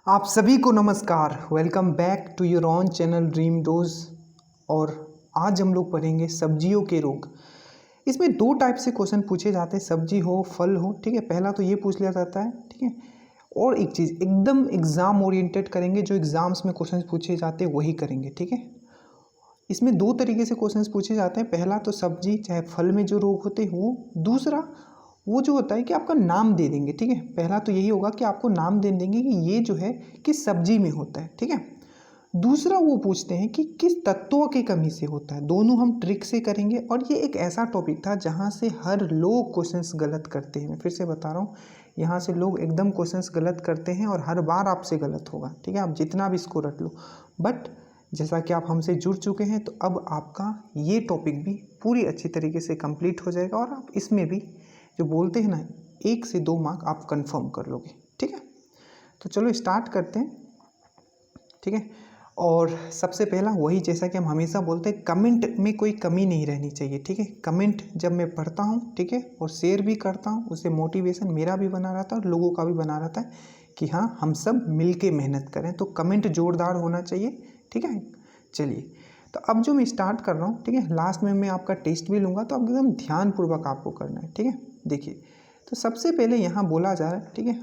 आप सभी को नमस्कार। Welcome back to your own channel Dream Dose. और आज हम लोग पढ़ेंगे सब्जियों के रोग। इसमें दो टाइप से क्वेश्चन पूछे जाते हैं, सब्जी हो फल हो। ठीक है, पहला तो ये पूछ लिया जाता है। ठीक है, और एक चीज़ एकदम एग्ज़ाम ओरिएंटेड करेंगे, जो एग्ज़ाम्स में क्वेश्चन पूछे जाते हैं वही करेंगे। ठीक है, इसमें दो तरीके से क्वेश्चंस पूछे जाते हैं। पहला तो सब्जी चाहे फल में जो रोग होते हैं वो, दूसरा वो जो होता है कि आपका नाम दे देंगे। ठीक है, पहला तो यही होगा कि आपको नाम दे देंगे कि ये जो है किस सब्जी में होता है। ठीक है, दूसरा वो पूछते हैं कि किस तत्वों की कमी से होता है। दोनों हम ट्रिक से करेंगे। और ये एक ऐसा टॉपिक था जहाँ से हर लोग क्वेश्चंस गलत करते हैं। मैं फिर से बता रहा हूँ, यहाँ से लोग एकदम क्वेश्चंस गलत करते हैं और हर बार आपसे गलत होगा। ठीक है, आप जितना भी इसको रट लो, बट जैसा कि आप हमसे जुड़ चुके हैं तो अब आपका ये टॉपिक भी पूरी अच्छी तरीके से कंप्लीट हो जाएगा और आप इसमें भी जो बोलते हैं ना 1 से 2 मार्क आप कंफर्म कर लोगे। ठीक है, तो चलो स्टार्ट करते हैं। ठीक है, और सबसे पहला वही, जैसा कि हम हमेशा बोलते हैं, कमेंट में कोई कमी नहीं रहनी चाहिए। ठीक है, कमेंट जब मैं पढ़ता हूँ, ठीक है, और शेयर भी करता हूँ, उससे मोटिवेशन मेरा भी बना रहता है और लोगों का भी बना रहता है कि हाँ हम सब मिल के मेहनत करें। तो कमेंट जोरदार होना चाहिए। ठीक है, चलिए तो अब जो मैं स्टार्ट कर रहा हूँ, ठीक है, लास्ट में मैं आपका टेस्ट भी लूँगा, तो अब एकदम ध्यानपूर्वक आपको करना है। ठीक है, देखिए, तो सबसे पहले यहाँ बोला जा रहा है, ठीक है,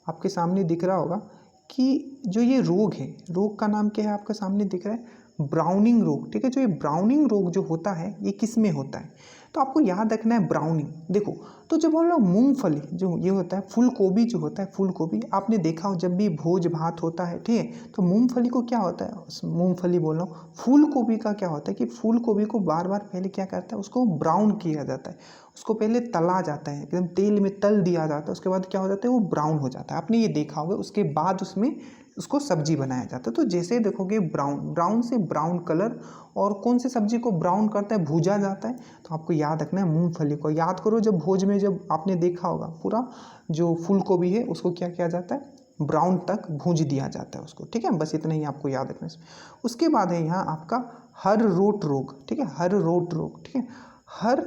आपके सामने दिख रहा होगा कि जो ये रोग है, रोग का नाम क्या है, आपके सामने दिख रहा है ब्राउनिंग रोग। ठीक है, जो ये ब्राउनिंग रोग जो होता है ये किस में होता है, तो आपको याद रखना है ब्राउनिंग। देखो, तो जब हम लोग मूंगफली जो ये होता है, फूल गोभी जो होता है, फूल गोभी आपने देखा हो जब भी भोज भात होता है, ठीक है, तो मूंगफली को क्या होता है, मूंगफली बोल रहा हूँ, फूल गोभी का क्या होता है कि फूल गोभी को बार बार पहले क्या करता है, उसको ब्राउन किया जाता है, उसको पहले तला जाता है, एकदम तेल में तल दिया जाता है, उसके बाद क्या हो जाता है, वो ब्राउन हो जाता है। आपने ये देखा होगा, उसके बाद उसमें उसको सब्जी बनाया जाता है। तो जैसे देखोगे ब्राउन, ब्राउन से ब्राउन कलर, और कौन सी सब्जी को ब्राउन करता है, भूजा जाता है। तो आपको याद रखना है मूंगफली को। याद करो, जब भोज में जब आपने देखा होगा, पूरा जो फूल गोभी है उसको क्या किया जाता है, ब्राउन तक भूंज दिया जाता है उसको। ठीक है, बस इतना ही आपको याद रखना है। उसके बाद है यहाँ आपका हर रोट रोग। ठीक है, हर रोट रोग। ठीक है, हर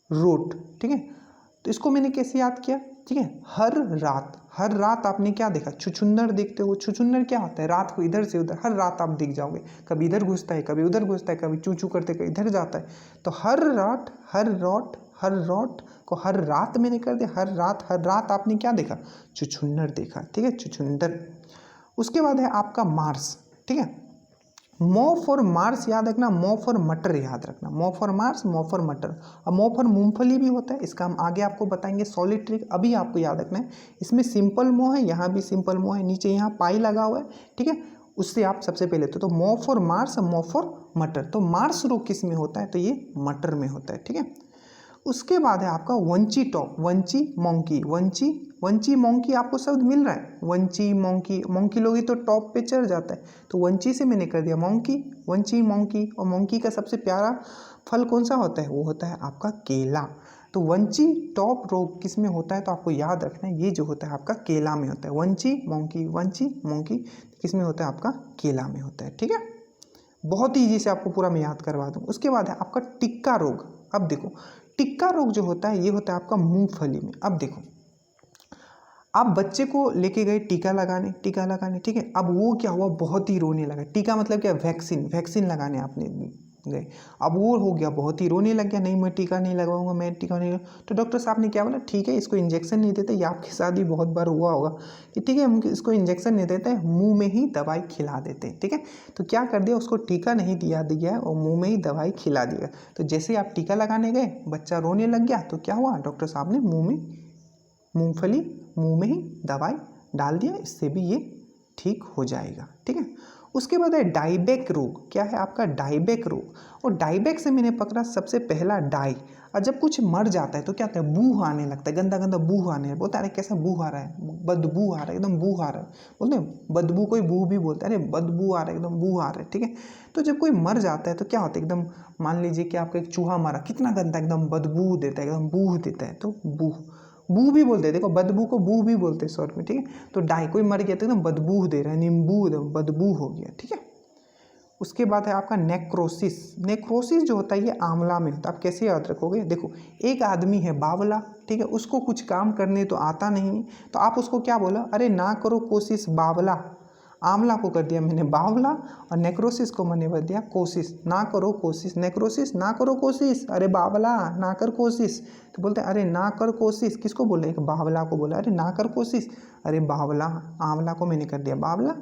रोट। ठीक है, तो इसको मैंने कैसे याद किया, ठीक है, हर रात, हर रात आपने क्या देखा, छुछुंदर देखते हो। छुछुंदर क्या होता है, रात को इधर से उधर हर रात आप दिख जाओगे, कभी इधर घुसता है, कभी उधर घुसता है, कभी चू चू करते कभी इधर जाता है। तो हर रात, हर रॉट, हर रॉट को हर रात मैंने कर दिया, हर रात, हर रात आपने क्या देखा, छुछुंदर देखा। ठीक है, छुछुंदर। उसके बाद है आपका मार्स। ठीक है, मो फॉर मार्स याद रखना, मो फॉर मटर याद रखना, मो फॉर मार्स, मो फॉर मटर। अब मो फॉर मूंगफली भी होता है, इसका हम आगे आपको बताएंगे सॉलिड ट्रिक। अभी आपको याद रखना है, इसमें सिंपल मो है, यहाँ भी सिंपल मो है, नीचे यहाँ पाई लगा हुआ है। ठीक है, उससे आप सबसे पहले तो मो फॉर मार्स, मो फॉर मटर। तो मार्स रोग किस में होता है, तो ये मटर में होता है। ठीक है, उसके बाद है आपका वंची टॉप, वंची मोंकी, वंची, वंची मोंकी आपको शब्द मिल रहा है, वंची मोंकी, मोंकी लोग ही तो टॉप पे चढ़ जाता है, तो वंची से मैंने कर दिया मोंकी, वंची मोंकी। और मोंकी का सबसे प्यारा फल कौन सा होता है, वो होता है आपका केला। तो वंची टॉप रोग किस में होता है, तो आपको याद रखना है ये जो होता है आपका केला में होता है। वंची मोंकी, वंची मोंकी किस में होता है, आपका केला में होता है। ठीक है, बहुत ही ईजी से आपको पूरा मैं याद करवा दूँ। उसके बाद है आपका टिक्का रोग। अब देखो, टिक्का रोग जो होता है ये होता है आपका मूंगफली में। अब देखो, आप बच्चे को लेके गए टीका लगाने, टीका लगाने, ठीक है, अब वो क्या हुआ, बहुत ही रोने लगा। टीका मतलब क्या, वैक्सीन, वैक्सीन लगाने आपने गए, अब वो हो गया बहुत ही रोने लग गया, नहीं मैं टीका नहीं लगाऊंगा, मैं टीका नहीं। तो डॉक्टर साहब ने क्या बोला, ठीक है इसको इंजेक्शन नहीं देते, ये आपके साथ भी बहुत बार हुआ होगा कि ठीक है हम इसको इंजेक्शन नहीं देते, मुंह में ही दवाई खिला देते हैं। ठीक है, तो क्या कर दिया, उसको टीका नहीं दिया और मुंह में ही दवाई खिला दिया। तो जैसे आप टीका लगाने गए, बच्चा रोने लग गया, तो क्या हुआ, डॉक्टर साहब ने मुँह में मूंगफली, मुंह में ही दवाई डाल दिया, इससे भी ये ठीक हो जाएगा। ठीक है, उसके बाद है डाइबैक रोग। क्या है आपका, डाइबैक रोग। और डाइबैक से मैंने पकड़ा सबसे पहला डाई। और जब कुछ मर जाता है तो क्या होता है, बूह आने लगता है, गंदा गंदा बूह आने, बोलता है अरे कैसा बूह आ रहा है, बदबू आ रहा है, एकदम बूह आ रहा है, बोलते हैं बदबू, कोई बूह भी बोलता है, अरे बदबू आ रहा है, एकदम बूह आ रहा है। ठीक है, तो जब कोई मर जाता है तो क्या होता है, एकदम मान लीजिए कि आपका एक चूहा मारा, कितना गंदा एकदम बदबू देता है, एकदम बूह देता है, तो बूह, बू भी बोलते हैं, देखो बदबू को बू भी बोलते हैं शॉर्ट में। ठीक है, तो डाई, कोई मर गया तो एकदम बदबू दे रहा है, नींबू बदबू हो गया। ठीक है, उसके बाद है आपका नेक्रोसिस। नेक्रोसिस जो होता है ये आंवला में होता है। आप कैसे याद रखोगे, देखो एक आदमी है बावला, ठीक है, उसको कुछ काम करने तो आता नहीं, तो आप उसको क्या बोला, अरे ना करो कोशिश बावला। आंवला को कर दिया मैंने बावला और नेक्रोसिस को मैंने कर दिया कोशिश, ना करो कोशिश। नेक्रोसिस ना करो कोशिश, अरे बावला ना कर कोशिश। तो बोलते हैं अरे ना कर कोशिश, किसको बोले, एक बावला को बोला, अरे ना कर कोशिश, अरे बावला। आंवला को मैंने कर दिया बावला,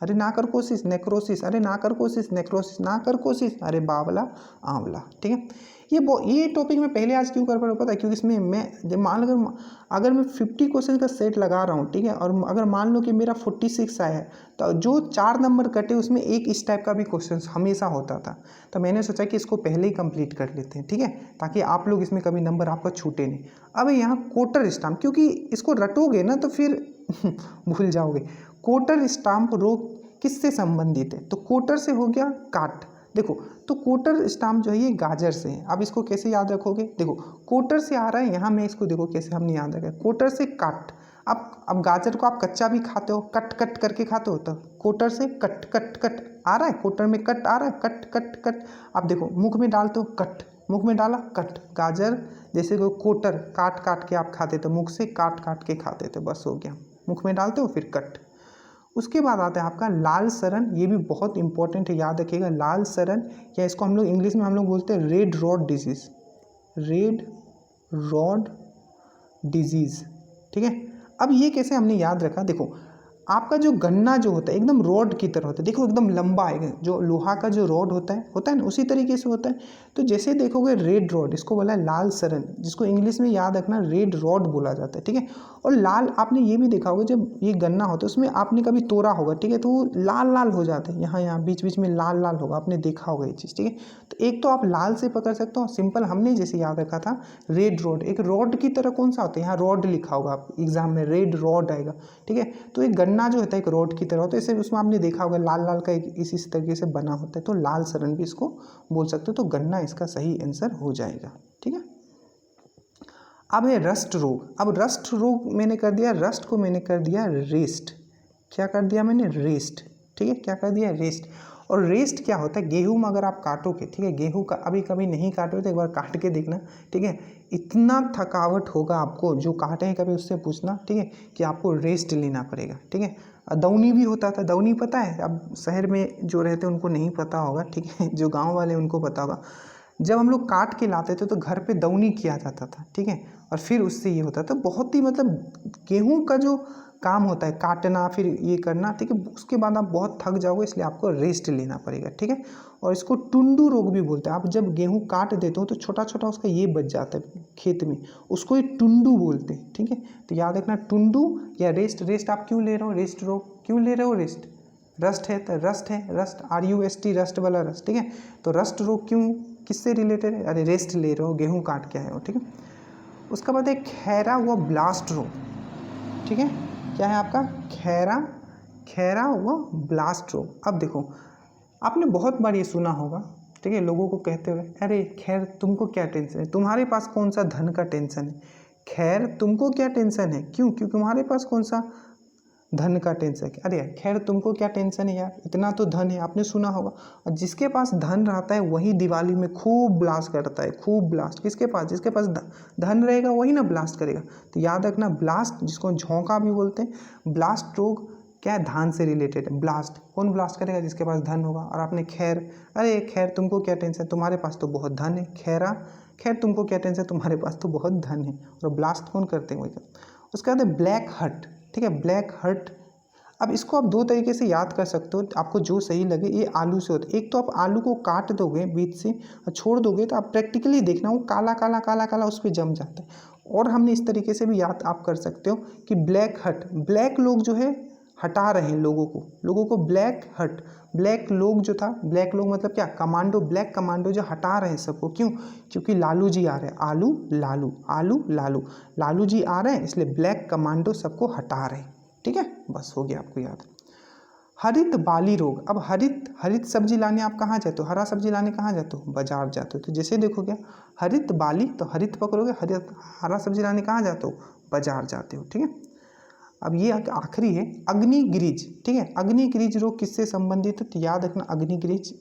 अरे ना कर कोशिश नेक्रोसिस, अरे ना कर कोशिश नेक्रोसिस, ना कर कोशिश, अरे बावला आंवला। ठीक है, ये टॉपिक मैं पहले आज क्यों कर पा रहा हूँ पता है, क्योंकि इसमें मैं जब मान लो अगर मैं 50 क्वेश्चन का सेट लगा रहा हूँ, ठीक है, और अगर मान लो कि मेरा 46 आया है, तो जो 4 नंबर कटे उसमें एक इस टाइप का भी क्वेश्चन हमेशा होता था। तो मैंने सोचा कि इसको पहले ही कंप्लीट कर लेते हैं, ठीक है, ताकि आप लोग इसमें कभी नंबर आपका छूटे नहीं। अब यहाँ कोटर स्टाम्प, क्योंकि इसको रटोगे ना तो फिर भूल जाओगे। कोटर स्टाम्प रोग किससे संबंधित है, तो कोटर से हो गया काट। देखो तो कोटर स्टाम्प जो है ये गाजर से है। अब इसको कैसे याद रखोगे, देखो कोटर से आ रहा है यहाँ, मैं इसको देखो कैसे हमने याद रखा, कोटर से काट। अब गाजर को आप कच्चा भी खाते हो, कट कट करके खाते हो, तो कोटर से कट कट कट आ रहा है, कोटर में कट आ रहा है, कट कट कट। अब देखो मुख में डालते हो कट, मुख में डाला कट। गाजर जैसे को कोटर काट काट के आप खाते थे, मुख से काट काट के खाते थे, बस हो गया, मुख में डालते हो फिर कट। उसके बाद आता है आपका लाल सरण, ये भी बहुत इंपॉर्टेंट है, याद रखिएगा। लाल सरण, या इसको हम लोग इंग्लिश में हम लोग बोलते हैं red rod disease, red rod disease. ठीक है, अब ये कैसे हमने याद रखा, देखो आपका जो गन्ना जो होता है एकदम रॉड की तरह होता है, देखो एकदम लंबा है, जो लोहा का जो रॉड होता है ना, उसी तरीके से होता है। तो जैसे देखोगे रेड रॉड, इसको बोला है लाल सरण, जिसको इंग्लिश में याद रखना रेड रॉड बोला जाता है। ठीक है, और लाल आपने ये भी देखा होगा, जब ये गन्ना होता है उसमें आपने कभी तोड़ा होगा, ठीक है, तो वो लाल लाल हो जाते हैं, यहाँ बीच बीच में लाल लाल होगा, आपने देखा होगा ये चीज़। ठीक है, तो एक तो आप लाल से पकड़ सकते हो, सिंपल हमने जैसे याद रखा था रेड रॉड, एक रॉड की तरह कौन सा होता है, यहाँ रॉड लिखा होगा, आप एग्जाम में रेड रॉड आएगा। ठीक है, तो एक गन्ना जो होता है एक रॉड की तरह होता है, इसे उसमें आपने देखा होगा लाल लाल का एक इसी तरीके से बना होता है, तो लाल सरण भी इसको बोल सकते हो। तो गन्ना इसका सही आंसर हो जाएगा। ठीक है, अब है रस्ट रोग। अब रस्ट रोग मैंने कर दिया, रस्ट को मैंने कर दिया रेस्ट। क्या कर दिया मैंने, रेस्ट। ठीक है, क्या कर दिया, रेस्ट। और रेस्ट क्या होता है, गेहूं में अगर आप काटोगे, ठीक है, गेहूं का अभी कभी नहीं काटोगे तो एक बार काट के देखना। ठीक है, इतना थकावट होगा आपको, जो काटे हैं कभी उससे पूछना, ठीक है, कि आपको रेस्ट लेना पड़ेगा। ठीक है, दौनी भी होता था, दौनी पता है, अब शहर में जो रहते हैं उनको नहीं पता होगा, ठीक है, जो गाँव वाले उनको पता होगा। जब हम लोग काट के लाते थे तो घर पे दौनी किया जाता था, ठीक है, और फिर उससे ये होता था, बहुत ही मतलब गेहूं का जो काम होता है काटना फिर ये करना, ठीक है, उसके बाद आप बहुत थक जाओगे, इसलिए आपको रेस्ट लेना पड़ेगा। ठीक है, और इसको टुंडू रोग भी बोलते हैं। आप जब गेहूं काट देते हो तो छोटा छोटा उसका ये बच जाता है खेत में, उसको ये टुंडू बोलते हैं। ठीक है, तो याद रखना टुंडू या रेस्ट। रेस्ट आप क्यों ले रहे हो, रेस्ट रोग क्यों ले रहे हो, रेस्ट रस्ट है तो रस्ट है, रस्ट RUST रस्ट वाला रस्ट। ठीक है, तो रस्ट रोग क्यों, किससे रिलेटेड है, अरे रेस्ट ले रहे हो, गेहूं काट के आए हो। ठीक है, उसके बाद एक खैरा हुआ ब्लास्ट रोग। ठीक है, क्या है आपका खैरा हुआ ब्लास्ट रोग। अब देखो आपने बहुत बार ये सुना होगा, ठीक है, लोगों को कहते हुए, अरे खैर तुमको क्या टेंशन है, तुम्हारे पास कौन सा धन का टेंशन है, खैर तुमको क्या टेंशन है, क्यों तुम्हारे पास कौन सा धन का टेंशन, अरे खैर तुमको क्या टेंशन है यार, इतना तो धन है, आपने सुना होगा। और जिसके पास धन रहता है वही दिवाली में खूब ब्लास्ट करता है, खूब ब्लास्ट। किसके पास, जिसके पास धन रहेगा वही ना ब्लास्ट करेगा। तो याद रखना ब्लास्ट, जिसको झोंका भी बोलते हैं, ब्लास्ट रोग क्या है, धान से रिलेटेड है। ब्लास्ट कौन ब्लास्ट करेगा, जिसके पास धन होगा। और आपने खैर, अरे खैर तुमको क्या टेंशन, तुम्हारे पास तो बहुत धन है, खैर तुमको क्या टेंशन, तुम्हारे पास तो बहुत धन है। और ब्लास्ट कौन करते हैं, वही करते। उसके बाद ब्लैक हट। ठीक है, ब्लैक हर्ट। अब इसको आप दो तरीके से याद कर सकते हो, आपको जो सही लगे। ये आलू से होता है, एक तो आप आलू को काट दोगे बीच से और छोड़ दोगे तो आप प्रैक्टिकली देखना वो काला काला काला काला उस पर जम जाता है। और हमने इस तरीके से भी याद आप कर सकते हो कि ब्लैक हट, ब्लैक लोग जो है हटा रहे हैं लोगों को ब्लैक हट। ब्लैक लोग जो था, ब्लैक लोग मतलब क्या, कमांडो, ब्लैक कमांडो जो हटा रहे हैं सबको। क्यों, क्योंकि लालू जी आ रहे हैं, लालू जी आ रहे हैं, इसलिए ब्लैक कमांडो सबको हटा रहे हैं। ठीक है, बस हो गया आपको याद। हरित बाली रोग। अब हरित सब्जी लाने आप कहाँ जाते हो, हरा सब्जी लाने कहाँ जाते हो, बाजार जाते हो। तो जैसे देखो क्या, हरित बाली तो हरित पकड़ोगे, हरा सब्जी लाने कहाँ जाते हो, बाजार जाते हो। ठीक है, अब ये आखिरी है अग्निग्रिज। ठीक है, अग्निग्रिज रोग किससे संबंधित है, तो याद रखना अग्निग्रिज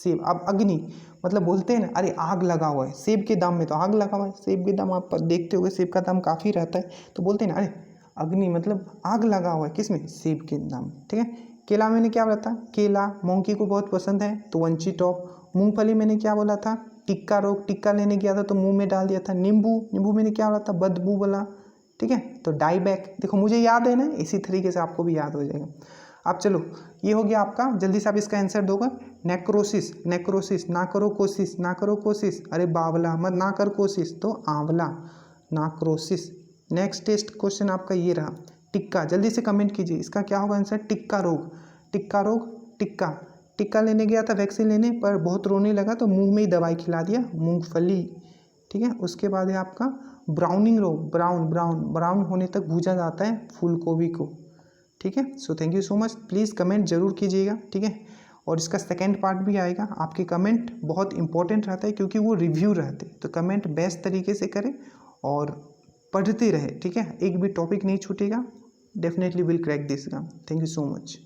सेब। अब अग्नि मतलब बोलते हैं ना, अरे आग लगा हुआ है, सेब के दाम में तो आग लगा हुआ है, सेब के दाम आप देखते होगे, सेब का दाम काफ़ी रहता है, तो बोलते हैं ना अरे अग्नि मतलब आग लगा हुआ है, किसमें, सेब के दाम, ठीक है। केला मैंने क्या बोला था, केला मोंकी को बहुत पसंद है तो वंची टॉप। मूंगफली मैंने क्या बोला था, टिक्का रोग, टिक्का लेने गया था तो मुंह में डाल दिया था। नींबू, नींबू मैंने क्या बोला था, बदबू बोला, ठीक है। तो डाईबैक, देखो मुझे याद है ना, इसी तरीके से आपको भी याद हो जाएगा। अब चलो ये हो गया आपका, जल्दी से आप इसका आंसर दोगे। नेक्रोसिस, नेक्रोसिस, ना करो कोशिश, ना करो कोशिश, अरे बावला मत, ना कर कोशिश तो आंवला, नाक्रोसिस। नेक्स्ट टेस्ट क्वेश्चन आपका ये रहा, टिक्का, जल्दी से कमेंट कीजिए, इसका क्या होगा आंसर, टिक्का रोग, टिक्का रोग, टिक्का, टिक्का लेने गया था वैक्सीन लेने, पर बहुत रोने लगा तो मुंह में ही दवाई खिला दिया, मूंगफली, ठीक है। उसके बाद है आपका ब्राउनिंग रोग, ब्राउन ब्राउन ब्राउन होने तक भूजा जाता है फूल गोभी को, ठीक है। So thank you so much, please comment जरूर कीजिएगा, ठीक है। और इसका सेकंड पार्ट भी आएगा, आपके कमेंट बहुत इंपॉर्टेंट रहता है क्योंकि वो रिव्यू रहते हैं, तो कमेंट बेस्ट तरीके से करें और पढ़ते रहे, ठीक है। एक भी टॉपिक नहीं छूटेगा, definitely will crack this exam. Thank you so much.